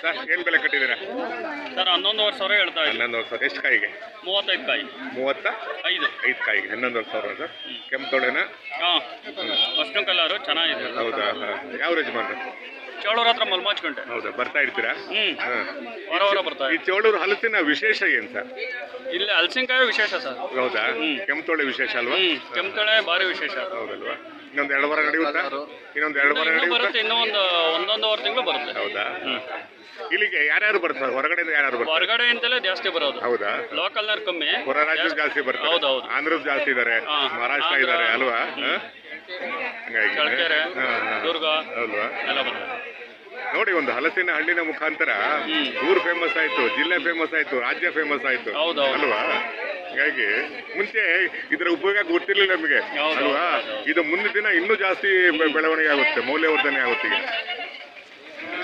Sir ಏನು ಬೆಲೆ ಕಟ್ಟಿದ್ದೀರಾ sir 11,500 ಹೇಳ್ತಾ ಇದ್ದೀನಿ. 11,500 ಎಷ್ಟು ಕಾಯಿಗೆ? 35 ಕಾಯಿ. 35 ಕಾಯಿಗೆ 11,500 ಸರ್. ಕೆಂಪು ತೊಳೆನಾ? ಹಾಂ, ಅಷ್ಟು ಕಲರು ಚೆನ್ನಾಗಿದೆ. ಹೌದಾ? ಯಾವ ಯಜಮಾನ್ರು? ಚೋಳೂರ ಹತ್ರ ಮಲ್ಮಾಚ್ಕೊಂಡೆ. ಹೌದಾ, ಬರ್ತಾ ಇರ್ತೀರಾ? ಹೊರ ಬರ್ತಾ ಈ ಚೋಳೂರು ಹಲಸಿನ ವಿಶೇಷ ಏನು ಸರ್? ಇಲ್ಲಿ ಹಲಸಿನಕಾಯಿ ವಿಶೇಷ ಸರ್. ಹೌದಾ? ಕೆಂಪುತೊಳೆ ವಿಶೇಷ ಅಲ್ವಾ? ಕೆಂಪುತೊಳೆ ಭಾರಿ ವಿಶೇಷ. ಹೌದಲ್ವಾ? ಇನ್ನೊಂದು 2 ವಾರ ನಡೆಯುತ್ತಾ? ಇನ್ನೊಂದು 2 ವಾರ ಬರುತ್ತೆ. ಇನ್ನೂ ಒಂದೊಂದೂವರೆ ತಿಂಗಳು ಬರುತ್ತೆ. ಹೌದಾ? ಇಲ್ಲಿಗೆ ಯಾರ್ಯಾರು ಬರ್ತಾರೆ? ಹೊರಗಡೆಯಿಂದ ಯಾರು ಬರ್ತಾರೆ? ಹೊರಗಡೆಯಿಂದಲೇ ಜಾಸ್ತಿ ಬರೋದು. ಹೌದಾ? ಲೋಕಲ್ನವ್ರು ಕಮ್ಮಿ, ಹೊರ ರಾಜ್ಯದ ಜಾಸ್ತಿ ಬರ್ತಾರೆ. ಹೌದೌದು. ಆಂಧ್ರದ ಜಾಸ್ತಿ ಇದ್ದಾರೆ, ಮಹಾರಾಷ್ಟ್ರ ಇದ್ದಾರೆ ಅಲ್ವಾ? ಚಳ್ಳಕೆರೆ, ದುರ್ಗ ಅಲ್ವಾ? ಎಲ್ಲ ಬರ್ತಾರೆ. ನೋಡಿ, ಒಂದು ಹಲಸಿನ ಹಣ್ಣಿನ ಮುಖಾಂತರ ಊರು ಫೇಮಸ್ ಆಯ್ತು, ಜಿಲ್ಲೆ ಫೇಮಸ್ ಆಯ್ತು, ರಾಜ್ಯ ಫೇಮಸ್ ಆಯ್ತು ಅಲ್ವಾ? ಹೀಗಾಗಿ ಮುಂಚೆ ಇದರ ಉಪಯೋಗ ಗೊತ್ತಿರಲಿಲ್ಲ ನಮಗೆ ಅಲ್ವಾ? ಇದು ಮುಂದಿನ ದಿನ ಇನ್ನೂ ಜಾಸ್ತಿ ಬೆಳವಣಿಗೆ ಆಗುತ್ತೆ, ಮೌಲ್ಯವರ್ಧನೆ ಆಗುತ್ತೆ. ಈಗ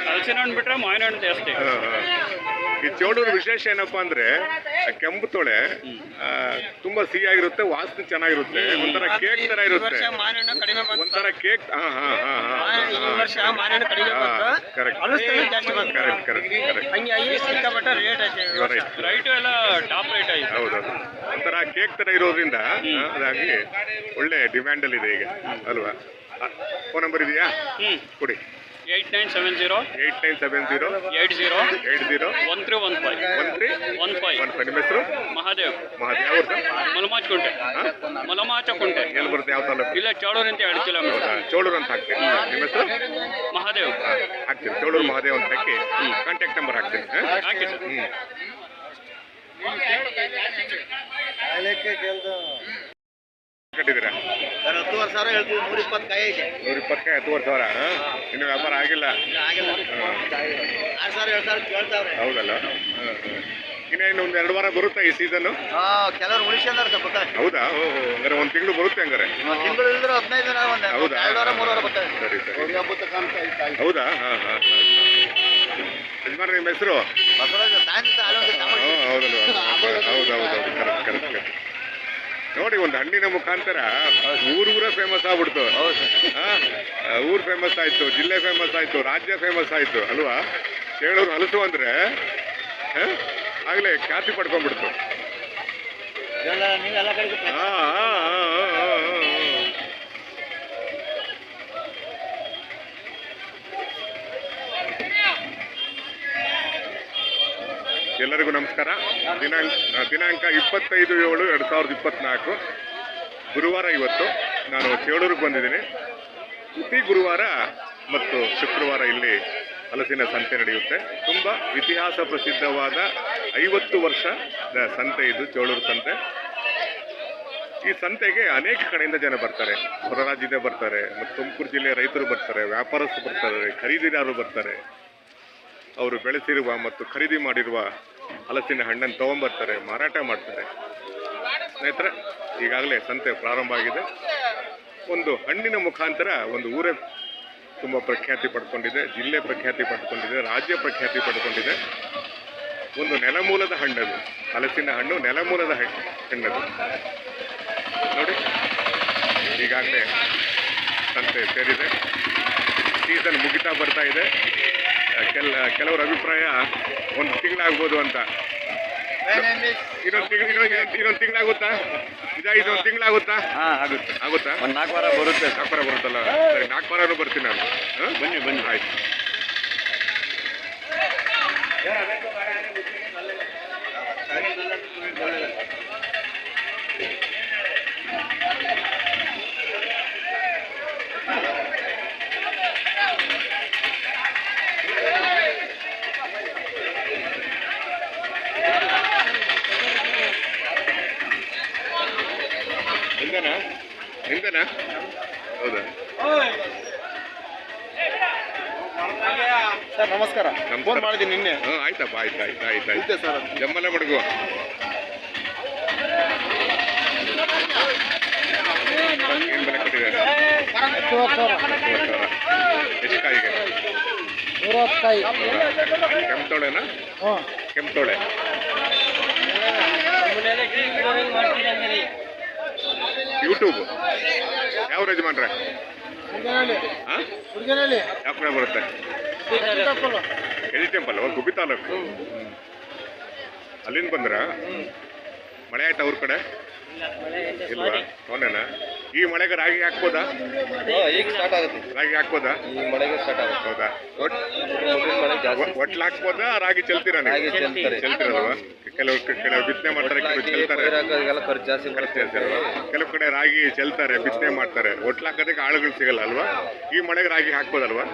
ಹಲಸಿನ ಹಣ್ಣು ಬಿಟ್ರೆ ಮಾವಿನ ಹಣ್ಣು ಜಾಸ್ತಿ. ಈ ಚೋಳೂರು ವಿಶೇಷ ಏನಪ್ಪಾ ಅಂದ್ರೆ ಕೆಂಪು ತೊಳೆ ತುಂಬಾ ಸಿಹಿಯಾಗಿರುತ್ತೆ, ವಾಸನೆ ಚೆನ್ನಾಗಿರುತ್ತೆ, ಒಂಥರ ಕೇಕ್ ತರ ಇರುತ್ತೆ, ಒಂಥರ ಕೇಕ್. ರೈಟ್ ಎಲ್ಲ ಟಾಪ್ ರೇಟ್ ಆಯ್ತು. ಹೌದೌದು, ಒಂಥರ ಕೇಕ್ ತರ ಇರೋದ್ರಿಂದ ಅದಾಗಿ ಒಳ್ಳೆ ಡಿಮ್ಯಾಂಡ್ ಅಲ್ಲಿ ಇದೆ ಈಗ ಅಲ್ವಾ? ಫೋನ್ ನಂಬರ್ ಇದೆಯಾ? ಕೊಡಿ. 8970 80 1315. ನಿಮ್ಮ ಹೆಸರು? ಮಹಾದೇವ್. ಯಾವ ಊರು ಸರ್? ಮಲಮಾಚಕುಂಟೆ. ಎಲ್ಲಿ ಬರುತ್ತೆ? ಯಾವ ತಾಲೂಕು? ಇಲ್ಲ, ಚೋಳೂರು ಅಂತ 2 ಕಿಲೋಮೀಟರ್. ಚೋಳೂರು ಅಂತ ಹಾಕ್ತೀನಿ. ನಿಮ್ಮ ಹೆಸರು? ಮಹಾದೇವ್. ಹಾಕ್ತೀನಿ, ಚೋಳೂರು ಮಹಾದೇವ್ ಅಂತ ಹಾಕಿ ಕಾಂಟ್ಯಾಕ್ಟ್ ನಂಬರ್ ಹಾಕ್ತೀನಿ. ಹಾಕಿ ಸರ್. ಕಟ್ಟಿದ್ದೀರಾ? 10,000 ಹೇಳ್ತೀವಿ. 120 ಕಾಯಿ ಇದೆ. 120 ಕಾಯಿ 10,000. ಇನ್ನು ವ್ಯಾಪಾರ ಆಗಿಲ್ಲ. 6,000 7,000 ಕೇಳ್ತಾವ್ರೆ. ಹೌದಲ್ಲ? ಇನ್ನೇನು ಒಂದು 2 ವಾರ ಬರುತ್ತಾ ಈ ಸೀಸನ್? ಕೆಲವರು ಉಳಿಸ್ಕೊಂಡ್ರೆ ಬರ್ತಾರೆ. ಹೌದಾ? ಹಂಗಾರೆ 1 ತಿಂಗಳು ಬರುತ್ತೆ ಹಂಗಾರೆ? ತಿಂಗಳು ಇಳಿದ್ರೆ 15 ದಿನ. ಹೌದಾ? 2 ವಾರ 3 ವಾರ ಬರ್ತಾರೆ. ಸರಿ ಸರಿ. ಹೌದಾ? ಯಜಮಾನ್ರ ನಿಮ್ಮ ಹೆಸರು? ಹೌದೌದು, ಕರೆಕ್ಟ್. ನೋಡಿ, ಒಂದು ಹಣ್ಣಿನ ಮುಖಾಂತರ ಊರ ಫೇಮಸ್ ಆಗ್ಬಿಡ್ತು. ಊರು ಫೇಮಸ್ ಆಯ್ತು, ಜಿಲ್ಲೆ ಫೇಮಸ್ ಆಯ್ತು, ರಾಜ್ಯ ಫೇಮಸ್ ಆಯ್ತು ಅಲ್ವಾ? ಚೇಳೂರು ಹಲಸು ಅಂದ್ರೆ ಆಗ್ಲೇ ಖ್ಯಾತಿ ಪಡ್ಕೊಂಡ್ಬಿಡ್ತು. ಎಲ್ಲರಿಗೂ ನಮಸ್ಕಾರ. ದಿನಾಂಕ 25/7/2024 ಗುರುವಾರ. ಇವತ್ತು ನಾನು ಚೇಳೂರಿಗೆ ಬಂದಿದ್ದೀನಿ. ಪ್ರತಿ ಗುರುವಾರ ಮತ್ತು ಶುಕ್ರವಾರ ಇಲ್ಲಿ ಹಲಸಿನ ಸಂತೆ ನಡೆಯುತ್ತೆ. ತುಂಬ ಇತಿಹಾಸ ಪ್ರಸಿದ್ಧವಾದ 50 ವರ್ಷದ ಸಂತೆ ಇದು, ಚೇಳೂರು ಸಂತೆ. ಈ ಸಂತೆಗೆ ಅನೇಕ ಕಡೆಯಿಂದ ಜನ ಬರ್ತಾರೆ, ಹೊರ ರಾಜ್ಯದಿಂದ ಬರ್ತಾರೆ, ಮತ್ತು ತುಮಕೂರು ಜಿಲ್ಲೆಯ ರೈತರು ಬರ್ತಾರೆ, ವ್ಯಾಪಾರಸ್ಥರು ಬರ್ತಾರೆ, ಖರೀದಿದಾರರು ಬರ್ತಾರೆ. ಅವರು ಬೆಳೆಸಿರುವ ಮತ್ತು ಖರೀದಿ ಮಾಡಿರುವ ಹಲಸಿನ ಹಣ್ಣನ್ನು ತೊಗೊಂಬರ್ತಾರೆ, ಮಾರಾಟ ಮಾಡ್ತಾರೆ. ಸ್ನೇಹಿತರೆ, ಈಗಾಗಲೇ ಸಂತೆ ಪ್ರಾರಂಭ ಆಗಿದೆ. ಒಂದು ಹಣ್ಣಿನ ಮುಖಾಂತರ ಒಂದು ಊರೇ ತುಂಬ ಪ್ರಖ್ಯಾತಿ ಪಡ್ಕೊಂಡಿದೆ, ಜಿಲ್ಲೆ ಪ್ರಖ್ಯಾತಿ ಪಡ್ಕೊಂಡಿದೆ, ರಾಜ್ಯ ಪ್ರಖ್ಯಾತಿ ಪಡ್ಕೊಂಡಿದೆ. ಒಂದು ನೆಲಮೂಲದ ಹಣ್ಣದು, ಹಲಸಿನ ಹಣ್ಣು ನೆಲಮೂಲದ ಹಣ್ಣದು. ನೋಡಿ, ಈಗಾಗಲೇ ಸಂತೆ ಸೇರಿದೆ, ಸೀಸನ್ ಮುಗಿತಾ ಬರ್ತಾ ಇದೆ. ಕೆಲವರ ಅಭಿಪ್ರಾಯ 1 ತಿಂಗಳಾಗ್ಬೋದು ಅಂತ. ಇನ್ನೊಂದು ತಿಂಗಳಾಗುತ್ತಾ? ಇದೊಂದು ತಿಂಗಳಾಗುತ್ತಾ? ಆಗುತ್ತಾ? 4 ವಾರ ಬರುತ್ತೆ. 4 ವಾರ ಬರುತ್ತಲ್ಲ? ಸರಿ, 4 ವಾರನೂ ಬರ್ತೀನಿ ನಾನು. ಬನ್ನಿ. ಆಯ್ತು. ನಿಮ್ದೇನಾ? ಹೌದಾ? ಸರ್ ನಮಸ್ಕಾರ. ಫೋನ್ ಮಾಡಿದ್ದೀನಿ ನಿನ್ನೆ. ಆಯ್ತಪ್ಪ, ಆಯ್ತು ಸರ್. ಜಮ್ಮಲೆ ಮಡಗು. ಏನು ಬೆಲೆ ಕಟ್ಟಿದ್ದಾರೆ? 10,000. ಎಷ್ಟು ಕಾಯಿಗೆ? 120 ಕಾಯಿ. ಕೆಂಪುತೊಳೆನಾ? ಕೆಂಪುತೊಳೆ. ಯೂಟ್ಯೂಬ್ ಯಾವ ಯಜಮಾನ್ರೆ? ಯಾವ ಕಡೆ ಬರುತ್ತೆ? ಕೆಜಿ ಟೆಂಪಲ್ ಗುಬ್ಬಿ ತಾಲೂಕು. ಅಲ್ಲಿಂದ ಬಂದ್ರ ಮಳೆ ಆಯ್ತಾ ಅವ್ರ ಕಡೆ ಇಲ್ವಾ? ಅವನೇನಾ ಈ ಮಳೆಗೆ ರಾಗಿ ಹಾಕ್ಬೋದಾ? ಈಗ ಸ್ಟಾರ್ಟ್ ಆಗುತ್ತೆ, ರಾಗಿ ಹಾಕ್ಬೋದಾ? ಈ ಮಳೆಗೆ ಸ್ಟಾರ್ಟ್ ಆಗುತ್ತೆ. ಹೌದಾ? ಮಳೆ ಜಾಸ್ತಿ ಒಟ್ಲು ಹಾಕ್ಬೋದಾ? ರಾಗಿ ಚೆಲ್ತೀರಾ ನೀವು? ರಾಗಿ ಚೆಲ್ತಾರೆ. ಚೆಲ್ತಿರಲ್ವಾ? ಕೆಲವು ಬಿತ್ತನೆ ಮಾಡ್ತಾರೆ, ಕೆಲವು ಚೆಲ್ತಾರೆ. ಎಲ್ಲ ಖರ್ಚು ಜಾಸ್ತಿ ಖರ್ಚು ಹೇಳ್ತಾರಲ್ವಾ? ಕೆಲವು ಕಡೆ ರಾಗಿ ಚೆಲ್ತಾರೆ, ಬಿತ್ತನೆ ಮಾಡ್ತಾರೆ. ಒಟ್ಲು ಹಾಕೋದಕ್ಕೆ ಆಳುಗಳು ಸಿಗಲ್ಲ ಅಲ್ವಾ? ಈ ಮಳೆಗೆ ರಾಗಿ ಹಾಕ್ಬೋದಲ್ವಾ?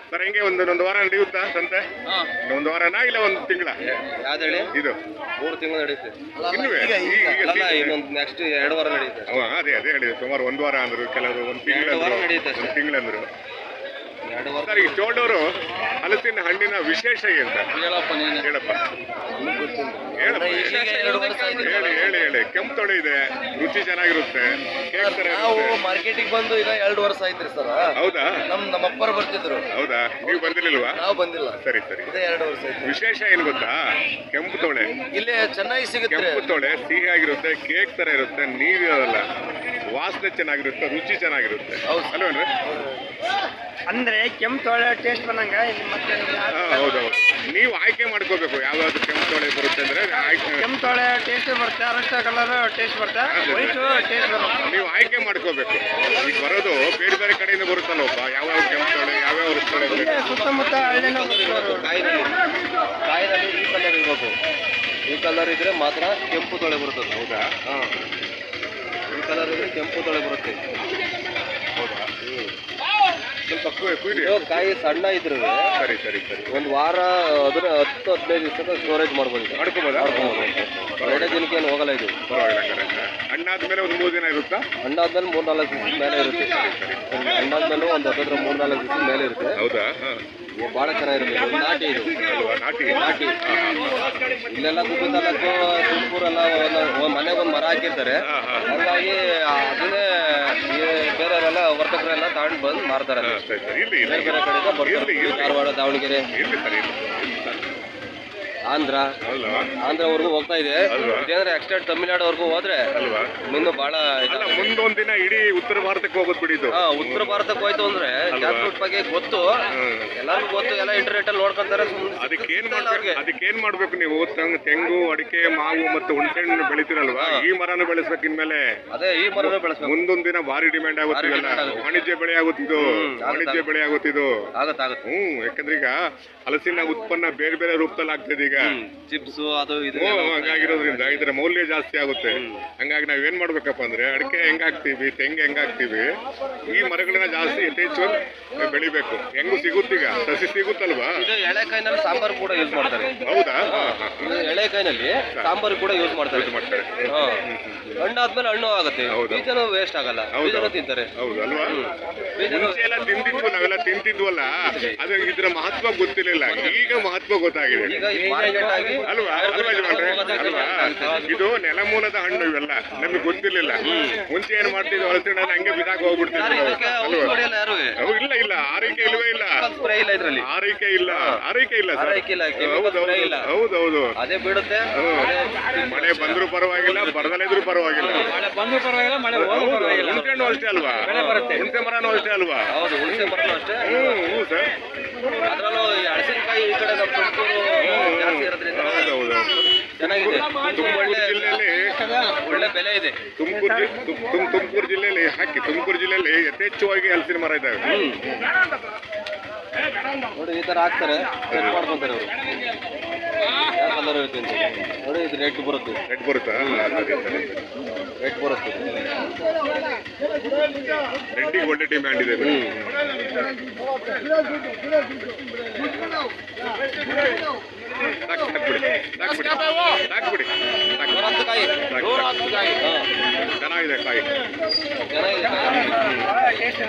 ಸರ್ ಹೆಂಗೆ ಒಂದು ವಾರ ನಡೆಯುತ್ತಾ ಸಂತೆ? ಒಂದು ವಾರನಾ ಇಲ್ಲ ಒಂದು ತಿಂಗಳ? ಯಾವ್ದು ಹೇಳಿ? ಇದು 3 ತಿಂಗಳು ನಡೆಯುತ್ತೆ. ಇನ್ನುವೇ ಅಲ್ಲ, ಇನ್ನೊಂದು ನೆಕ್ಸ್ಟ್ 2 ವಾರ ನಡೆಯುತ್ತೆ. ಅದೇ ಹೇಳಿದೆ. ಸುಮಾರು ಒಂದು ವಾರ ಅಂದ್ರು, ಕೆಲವರು ಒಂದು ತಿಂಗಳು 2 ವಾರ ನಡೆಯುತ್ತೆ ಅಷ್ಟೇ. ಒಂದು ತಿಂಗಳಂದ್ರು. 2 ವಾರ. ಸರ್, ಈ ಚೋಳೂರು ಹಲಸಿನ ಹಣ್ಣಿನ ವಿಶೇಷ ಎಂತ ಹೇಳಪ್ಪ ನೀನು. ಹೇಳಪ್ಪ ಹೇಳಪ್ಪ ಹೇಳಿ. ಕೆಂಪು ತೊಳೆ ಇದೆ, ರುಚಿ ಚೆನ್ನಾಗಿರುತ್ತೆ, ಕೇಕ್ ತರ ನಾವು ಇರುತ್ತೆ. ಮಾರ್ಕೆಟಿಗೆ ಬಂದು ಈಗ 2 ವರ್ಷ ಆಯ್ತ್ರಿ ಸರ್. ಹೌದಾ? ನಮ್ಮ ಅಪ್ಪರು ಬರ್ತಿದ್ರು. ಹೌದಾ? ನೀವು ಬಂದಿರ್ಲಿಲ್ವಾ? ನಾವು ಬಂದಿಲ್ಲ. ಸರಿ. ಇದೇ 2 ವರ್ಷ ಆಯ್ತು. ವಿಶೇಷ ಏನ್ ಗೊತ್ತಾ? ಕೆಂಪು ತೊಳೆ, ಇಲ್ಲಿ ಚೆನ್ನಾಗಿ ಸಿಗುತ್ತೆ. ಕೆಂಪು ತೊಳೆ ಸಿಹಿ ಆಗಿರುತ್ತೆ, ಕೇಕ್ ತರ ಇರುತ್ತೆ, ನೀರಿರಲ್ಲ, ವಾಸನೆ ಚೆನ್ನಾಗಿರುತ್ತೆ, ರುಚಿ ಚೆನ್ನಾಗಿರುತ್ತೆ. ಹೌದು. ಅಲ್ವೇನ್ರಿ? ಅಂದ್ರೆ ಕೆಂಪು ತೊಳೆ ಟೇಸ್ಟ್ ಬಂದಂಗ ಇಲ್ಲಿ ಮತ್ತೆ ಹೌದೌದು. ನೀವು ಆಯ್ಕೆ ಮಾಡ್ಕೋಬೇಕು ಯಾವ್ದಾದ್ರು ಕೆಂಪು ತೊಳೆ ಬರುತ್ತೆ ಅಂದ್ರೆ ಕೆಂಪು ತೊಳೆ ಟೇಸ್ಟ್ ಬರುತ್ತೆ, ಅರಷ್ಟ ಕಲರ್ ಟೇಸ್ಟ್ ಬರುತ್ತೆ, ವೈಟ್ ಟೇಸ್ಟ್ ಬರುತ್ತೆ. ನೀವು ಆಯ್ಕೆ ಮಾಡ್ಕೋಬೇಕು. ಈಗ ಬರೋದು ಬೇರೆ ಬೇರೆ ಕಡೆಯಿಂದ ಬರುತ್ತಲ್ಲಪ್ಪ, ಯಾವ್ಯಾವ ಕೆಂಪು ತೊಳೆ, ಯಾವ್ಯಾವ ತೊಳೆ ಇಲ್ಲೇ ಸುತ್ತಮುತ್ತ ಹಳ್ಳಿನ ಕಾಯಿನಲ್ಲಿ ಈ ಕಲರ್ ಇರಬೇಕು. ಈ ಕಲರ್ ಇದ್ರೆ ಮಾತ್ರ ಕೆಂಪು ತೊಳೆ ಬರ್ತದೆ. ಹೌದಾ? ಹಾಂ, ಈ ಕಲರ್ ಇದ್ರೆ ಕೆಂಪು ತೊಳೆ ಬರುತ್ತೆ. ಹೌದಾ? ಸ್ವಲ್ಪ ಕುಯ್ರಿ. ಇವಾಗ ಕಾಯಿ ಸಣ್ಣ ಇದ್ರೆ ಸರಿ. ಒಂದು ವಾರ ಅದನ್ನ 10-15 ದಿವಸ ಸ್ಟೋರೇಜ್ ಮಾಡ್ಬೋದು. ಮಾಡ್ಕೋಬೋದಾ? 2 ದಿನಕ್ಕೆ ಏನು ಹೋಗಲ್ಲ ಇದು. ಪರವಾಗಿಲ್ಲ ಕರೆಕ್ಟ್. ಹಣ್ಣಾದ್ಮೇಲೆ ಒಂದು 3 ದಿನ ಇರುತ್ತಾ? ಹಣ್ಣಾದ್ಮೇಲೆ 3-4 ದಿವಸ ಮೇಲೆ ಇರುತ್ತೆ. ಹಣ್ಣಾದ್ಮೇಲೆ ಒಂದು 3-4 ದಿವಸ ಮೇಲೆ ಇರುತ್ತೆ. ಹೌದಾ? ಭಾಳ ಚೆನ್ನಾಗಿರುತ್ತೆ. ನಾಟಿ ಇದು. ಅಲ್ವಾ? ನಾಟಿ. ಇಲ್ಲೆಲ್ಲ ಗುಬ್ಬಿ ತಾಲೂಕು, ತುಮಕೂರೆಲ್ಲ ಮನೆಗೆ ಒಂದು ಮರ ಹಾಕಿರ್ತಾರೆ. ಹಾಗಾಗಿ ಅದನ್ನೇ ಬೇರೆಯವರೆಲ್ಲ ವರ್ತಕರೆಲ್ಲ ತಗೊಂಡು ಬಂದು ಮಾರ್ತಾರೆ. ಸರಿ. ಇಲ್ಲಿ ಬೇರೆ ಬೇರೆ ಕಡೆಯಿಂದ ಬರ್ತಾರೆ. ಧಾರವಾಡ, ದಾವಣಗೆರೆ, ಇಲ್ಲಿ ಸರಿ. ಆಂಧ್ರ ಆಂಧ್ರವರೆಗೂ ಹೋಗ್ತಾ ಇದೆ. ಇದೇಂದ್ರೆ ಎಕ್ಸ್ಟೆಂಡ್ ತಮಿಳ್ನಾಡುವರೆಗೂ ಹೋದ್ರೆ ಅಲ್ವಾ? ಇನ್ನು ಬಹಳ ಅಲ್ಲ, ಮುಂದೊಂದ್ ದಿನ ಇಡೀ ಉತ್ತರ ಭಾರತಕ್ಕೆ ಹೋಗೋದು ಬಿಡಿದು. ಉತ್ತರ ಭಾರತಕ್ಕೆ ಹೋಯ್ತು ಅಂದ್ರೆ ಜಾಕ್ ಫ್ರೂಟ್ ಬಗ್ಗೆ ಗೊತ್ತು, ಎಲ್ಲರಿಗೂ ಗೊತ್ತು, ಎಲ್ಲ ಇಂಟರ್ನೆಟ್ ಅಲ್ಲಿ ನೋಡ್ಕೊಂತಾರೆ. ಅದಕ್ಕೇನ್ ಮಾಡ್ಬೇಕು ನೀವು? ತೆಂಗು, ಅಡಿಕೆ, ಮಾವು ಮತ್ತು ಹುಣಸೆಹಣ್ಣು ಬೆಳಿತೀರಲ್ವಾ? ಈ ಮರನ ಬೆಳೆಸ್ಬೇಕು ಇನ್ಮೇಲೆ. ಅದೇ ಈ ಮರನ ಬೆಳೆಸ್ಬೇಕು. ಮುಂದೊಂದ್ ದಿನ ಭಾರಿ ಡಿಮ್ಯಾಂಡ್ ಆಗುತ್ತಿಲ್ಲ. ವಾಣಿಜ್ಯ ಬೆಳೆ ಆಗುತ್ತಿದ್ದು. ಆಗತ್ತೆ. ಯಾಕಂದ್ರೆ ಈಗ ಹಲಸಿನ ಉತ್ಪನ್ನ ಬೇರೆ ಬೇರೆ ರೂಪದಲ್ಲಿ ಆಗ್ತದೆ. ಈಗ ಚಿಪ್ಸ್ ಅದು ಇದು ಹಂಗಾಗಿರೋದ್ರಿಂದ ಇದರ ಮೌಲ್ಯ ಜಾಸ್ತಿ ಆಗುತ್ತೆ. ಹಂಗಾಗಿ ನಾವ್ ಏನ್ ಮಾಡ್ಬೇಕಪ್ಪ ಅಂದ್ರೆ ಅಡಿಕೆ ಹೆಂಗ್ ಹಾಕ್ತಿವಿ, ತೆಂಗು ಹೆಂಗ್ ಹಾಕ್ತಿವಿ, ಈ ಮರಗಳನ್ನ ಜಾಸ್ತಿ ಯಥೇಚ್ಛವಾಗಿ ಬೆಳಿಬೇಕು. ಹೆಂಗು ಸಿಗುತ್ತೀಗ, ಸಸಿ ಸಿಗುತ್ತಲ್ವಾ? ಇದು ಎಳೆಕಾಯಿನಲ್ಲಿ ಸಾಂಬಾರು ಕೂಡ ಯೂಸ್ ಮಾಡ್ತಾರೆ. ಹೌದಾ? ಎಳೆಕಾಯಿನಲ್ಲಿ ಸಾಂಬಾರು ಕೂಡ ಯೂಸ್ ಮಾಡ್ತಾರೆ. ಹಣ್ಣಾದ್ಮೇಲೆ ಹಣ್ಣು ಆಗುತ್ತೆ, ಬೀಜನೂ ವೇಸ್ಟ್ ಆಗಲ್ಲ, ಬೀಜನೂ ತಿಂತಾರೆ. ಹೌದು ಅಲ್ವಾ? ಮುಂಚೆ ಎಲ್ಲ ತಿಂದಿದ್ವು, ನಾವೆಲ್ಲ ತಿಂತಿದ್ವಲ್ಲ, ಅದು ಇದ್ರ ಮಹತ್ವ ಗೊತ್ತಿರ್ಲಿಲ್ಲ. ಈಗ ಮಹತ್ವ ಗೊತ್ತಾಗಿದೆ ಅಲ್ವಾ? ಇದು ನೆಲಮೂಲದ ಹಣ್ಣು, ಇವೆಲ್ಲ ನಮಗೆ ಗೊತ್ತಿರ್ಲಿಲ್ಲ. ಮುಂಚೆ ಏನ್ ಮಾಡ್ತಿದ್ವಿ, ಹಲಸಿನ ಹಂಗೆ ಬಿದಾಕ ಹೋಗ್ಬಿಡ್ತಿದ್ವಿ. ಇಲ್ಲ ಆರೈಕೆ ಇಲ್ವೇ ಇಲ್ಲ. ಆರೈಕೆ ಇಲ್ಲ ಸರ್. ಹೌದೌದು. ಅದೇ ಬಿಡುತ್ತೆ. ಮಳೆ ಬಂದ್ರು ಪರವಾಗಿಲ್ಲ, ಬರದಲ್ಲಿದ್ರು ಪರವಾಗಿಲ್ಲ. ಹುಣಸೆ ಹಣ್ಣು ಅಷ್ಟೇ ಅಲ್ವಾ? ಹುಣಸೆ ಮರನೂ ಅಷ್ಟೇ ಅಲ್ವಾ? ಹೌದು, ಹುಣಸೆ ಮರನೂ ಅಷ್ಟೇ. ಸರ್, ಅದ್ರಲ್ಲೂ ಹಲಸಿನಕಾಯಿ ಈ ಕಡೆ ನಮ್ಮ ತುಮಕೂರು ಜಾಸ್ತಿ ಇರೋದ್ರಿಂದ ಚೆನ್ನಾಗಿದೆ. ತುಮಕೂರು ಜಿಲ್ಲೆಯಲ್ಲಿ ಒಳ್ಳೆ ಬೆಲೆ ಇದೆ. ತುಮಕೂರು ಜಿಲ್ಲೆಯಲ್ಲಿ ಯಥೇಚ್ಛವಾಗಿ ಹಲಸಿನ ಮರ ಇದ್ದಾವೆ. ನೋಡಿ, ಈ ತರ ಹಾಕ್ತಾರೆ, ರೆಡ್ ಮಾಡ್ಕೊಂತಾರೆ ಅವರು. ಯಾವ ಕಲರ್ ಇರುತ್ತೆ ಅಂತ ನೋಡಿ. ಇದು ರೆಡ್ ಬರುತ್ತೆ. ಬರುತ್ತಾ? ರೆಡ್ ಬರುತ್ತೆ. ರೆಡ್ಡಿಗೆ ಒಳ್ಳೆ ಡಿಮ್ಯಾಂಡ್ ಇದೆ. ಸಾಕ್ಬಿಡಿ. ಚೆನ್ನಾಗಿದೆ ಕಾಯಿ. ಟೇಸ್ಟ್